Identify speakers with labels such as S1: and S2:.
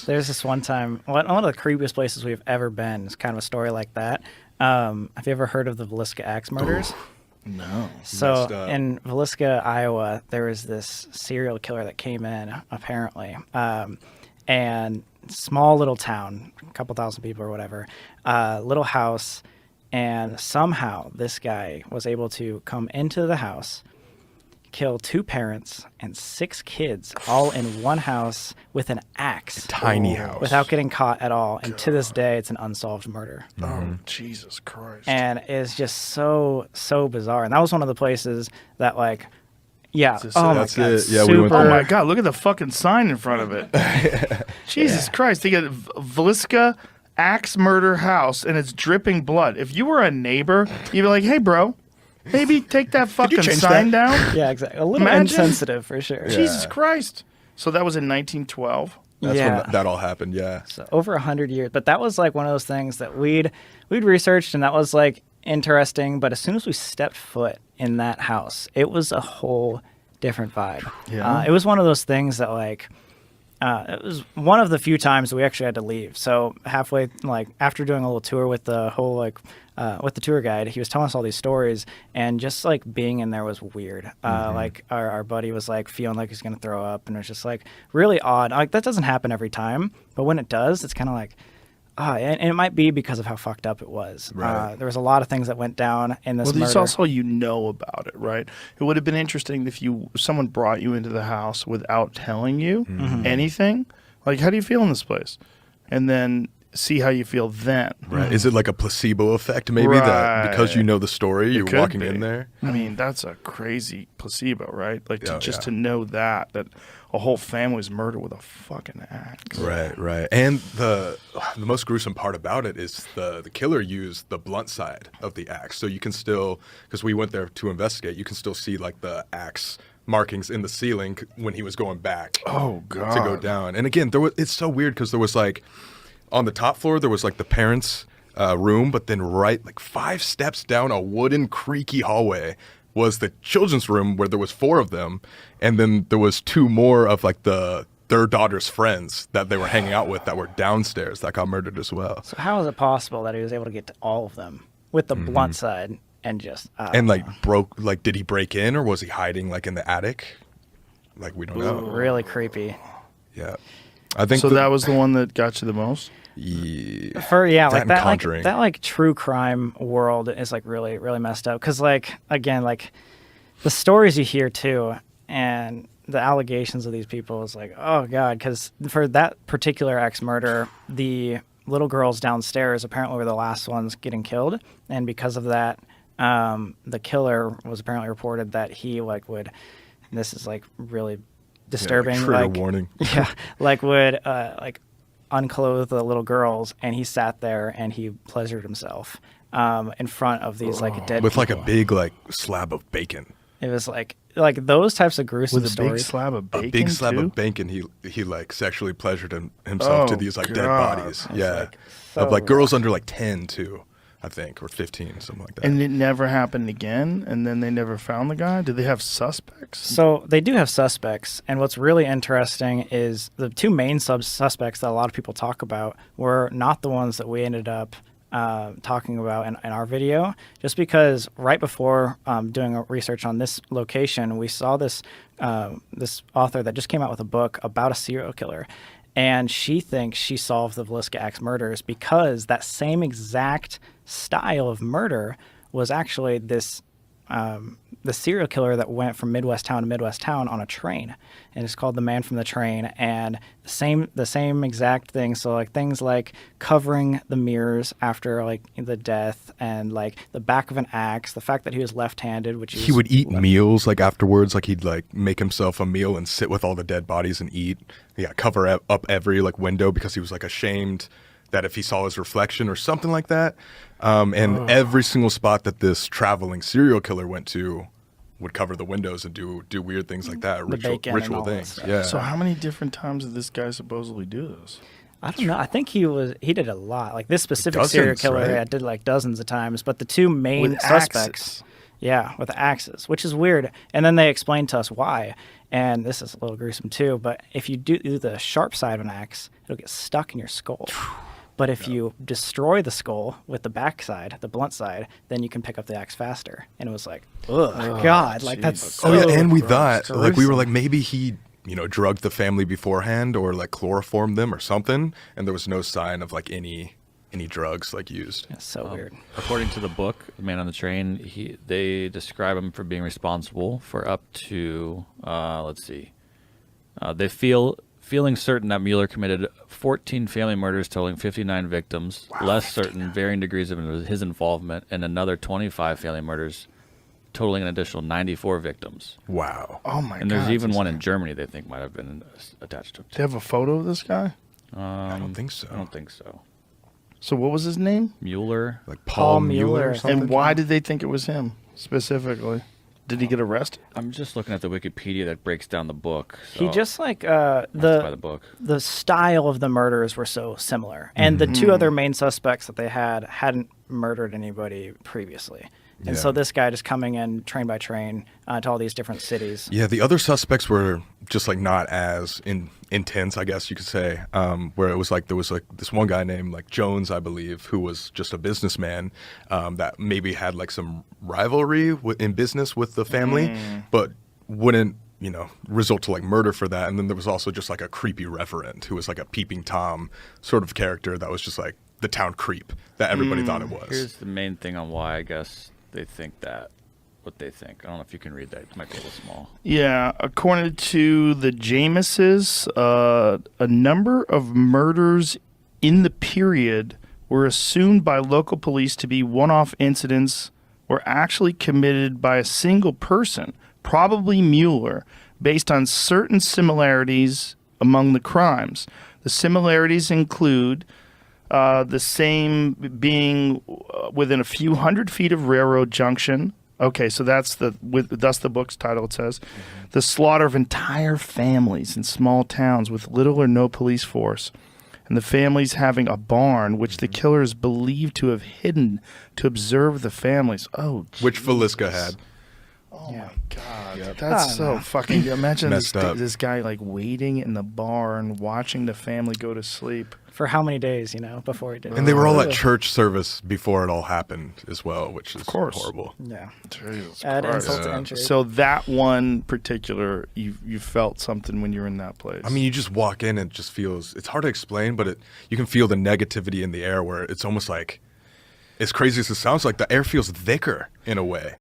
S1: There's this one time, one of the creepiest places we've ever been is kind of a story like that. Have you ever heard of the Villisca Axe murders?
S2: No.
S1: So in Villisca, Iowa, there was this serial killer that came in, apparently, and small little town, a couple thousand people or whatever, little house, and somehow this guy was able to come into the house, kill 2 parents and 6 kids all in one house with an axe.
S3: Tiny house.
S1: Without getting caught at all. And to this day, it's an unsolved murder.
S2: Oh, Jesus Christ.
S1: And it's just so bizarre. And that was one of the places that, like, yeah.
S2: Is this
S1: Oh,
S2: it?
S1: my
S3: That's
S1: God.
S3: it. Yeah, we went
S2: Oh
S3: there.
S2: my God! Look at the fucking sign in front of it. Jesus Christ! They got Villisca Axe Murder House, and it's dripping blood. If you were a neighbor, you'd be like, "Hey, bro, maybe take that fucking
S3: change
S2: sign
S3: that?"
S2: down."
S1: Yeah, exactly. A little
S2: Imagine.
S1: insensitive for sure.
S2: Jesus Christ! So that was in 1912.
S3: That's
S1: Yeah.
S3: when that all happened. Yeah.
S1: So over 100 years. But that was like one of those things that we'd researched, and that was like interesting. But as soon as we stepped foot in that house, it was a whole different vibe.
S2: Yeah.
S1: It was one of those things that like, it was one of the few times we actually had to leave. So halfway, like after doing a little tour with the whole with the tour guide, he was telling us all these stories, and just like being in there was weird. Like our buddy was like feeling like he's gonna throw up, and it was just like really odd. Like that doesn't happen every time, but when it does, it's kind of like, and it might be because of how fucked up it was.
S3: Right.
S1: There was a lot of things that went down in this
S2: Well,
S1: murder.
S2: it's also about it, right? It would have been interesting if someone brought you into the house without telling you anything. Like, how do you feel in this place? And then see how you feel then.
S3: Right. Is it like a placebo effect maybe that because you know the story, you're
S2: could
S3: walking
S2: be.
S3: in there?
S2: I mean, that's a crazy placebo, right? Like
S3: Oh,
S2: just
S3: yeah.
S2: to know that a whole family's murdered with a fucking axe.
S3: Right. And the most gruesome part about it is the killer used the blunt side of the axe. So you can still, because we went there to investigate, you can still see like the axe markings in the ceiling when he was going back
S2: Oh God.
S3: to go down. And again, it's so weird because there was like, on the top floor, there was like the parents' room, but then right like 5 steps down a wooden creaky hallway was the children's room where there was 4 of them, and then there was 2 more of like their daughter's friends that they were hanging out with that were downstairs that got murdered as well.
S1: So how is it possible that he was able to get to all of them with the blunt side and just
S3: And like did he break in or was he hiding like in the attic? Like we don't know.
S1: really creepy?
S3: Yeah, I think
S2: So that was the one that got you the most?
S3: yeah.
S1: For
S3: That
S1: like
S3: and
S1: that,
S3: Conjuring.
S1: like true crime world is like really messed up. Because like again, like the stories you hear too, and the allegations of these people is like, oh God. Because for that particular ex murder, the little girls downstairs apparently were the last ones getting killed, and because of that, the killer was apparently reported that he like would. And this is like really disturbing.
S3: trigger
S1: like,
S3: warning.
S1: Yeah, like would like unclothe the little girls, and he sat there and he pleasured himself in front of these like dead
S3: With like a
S1: people.
S3: big like slab of bacon.
S1: It was like those types of gruesome
S2: With a
S1: stories.
S2: big slab of bacon,
S3: A big slab
S2: too?
S3: of bacon. He like sexually pleasured himself to
S2: Oh,
S3: these like dead
S2: God.
S3: bodies. Yeah,
S1: like,
S3: of
S1: so
S3: like girls under like 10 too, I think, or 15, something like that.
S2: And it never happened again? And then they never found the guy? Did they have suspects?
S1: So they do have suspects, and what's really interesting is the 2 main suspects that a lot of people talk about were not the ones that we ended up talking about in our video, just because right before doing a research on this location, we saw this this author that just came out with a book about a serial killer, and she thinks she solved the Villisca Axe murders because that same exact style of murder was actually this the serial killer that went from Midwest town to Midwest town on a train, and it's called The Man from the Train. And the same exact thing. So like things like covering the mirrors after like the death, and like the back of an axe, the fact that he was left-handed, which
S3: he would eat meals like afterwards, like he'd like make himself a meal and sit with all the dead bodies and eat. Yeah, cover up every like window because he was like ashamed that if he saw his reflection or something like that. And every single spot that this traveling serial killer went to would cover the windows and do weird things like that,
S1: bacon and
S3: ritual
S1: all that
S3: things.
S1: stuff.
S3: Yeah.
S2: So how many different times did this guy supposedly do this?
S1: I don't know. I think he did a lot. Like this specific
S3: Dozens,
S1: serial killer
S3: right?
S1: did like dozens of times, but the 2 main
S2: With
S1: suspects.
S2: axes.
S1: Yeah, with axes, which is weird. And then they explained to us why. And this is a little gruesome too, but if you do the sharp side of an axe, it'll get stuck in your skull. But if you destroy the skull with the back side, the blunt side, then you can pick up the axe faster. And it was like, oh God, like that's so
S3: Oh yeah, and we
S1: gross.
S3: thought like we were like maybe he drugged the family beforehand or like chloroformed them or something, and there was no sign of like any drugs like used.
S1: It's so weird.
S4: According to the book, The Man on the Train, they describe him for being responsible for up to feeling certain that Mueller committed 14 family murders totaling 59 victims, less certain varying degrees of his involvement, and another 25 family murders totaling an additional 94 victims.
S3: Wow.
S2: Oh my god.
S4: And there's even one in Germany they think might have been attached to him.
S2: Do you have a photo of this guy?
S3: I don't think so.
S4: I don't think so.
S2: So what was his name?
S4: Mueller.
S3: Like
S1: Paul
S3: Paul Mueller
S1: Mueller.
S3: or something.
S2: And why did they think it was him specifically? Did he get arrested?
S4: I'm just looking at the Wikipedia that breaks down the book.
S1: He
S4: so
S1: just like
S4: I have to buy the book.
S1: the style of the murders were so similar, and the two other main suspects that they hadn't murdered anybody previously, and so
S3: Yeah.
S1: this guy just coming in train by train to all these different cities.
S3: Yeah, the other suspects were just like not as intense, I guess you could say. Where it was like there was like this one guy named like Jones, I believe, who was just a businessman that maybe had like some rivalry in business with the family, but wouldn't result to like murder for that. And then there was also just like a creepy reverend who was like a peeping tom sort of character that was just like the town creep that everybody thought it was.
S4: Here's the main thing on why I guess they think that. What they think. I don't know if you can read that. It might be a little small.
S2: Yeah, according to the Jameses, a number of murders in the period were assumed by local police to be one-off incidents or actually committed by a single person, probably Mueller, based on certain similarities among the crimes. The similarities include the same being within a few hundred feet of railroad junction. Okay, so that's the book's title. It says, the slaughter of entire families in small towns with little or no police force, and the families having a barn which the killers believed to have hidden to observe the families. Oh,
S3: Which Feliska had.
S2: oh my God, that's so fucking. Imagine
S3: Messed up.
S2: this guy like waiting in the barn, watching the family go to sleep.
S1: For how many days, before he did it?
S3: And they were all at church service before it all happened as well, which is
S2: course.
S3: horrible.
S1: Yeah.
S2: Jesus
S1: Add
S2: Christ.
S1: insult to
S3: Yeah.
S1: injury.
S2: So that one particular, you felt something when you were in that place.
S3: I mean, you just walk in and it just feels, it's hard to explain, but you can feel the negativity in the air where it's almost like, as crazy as it sounds like, the air feels thicker in a way.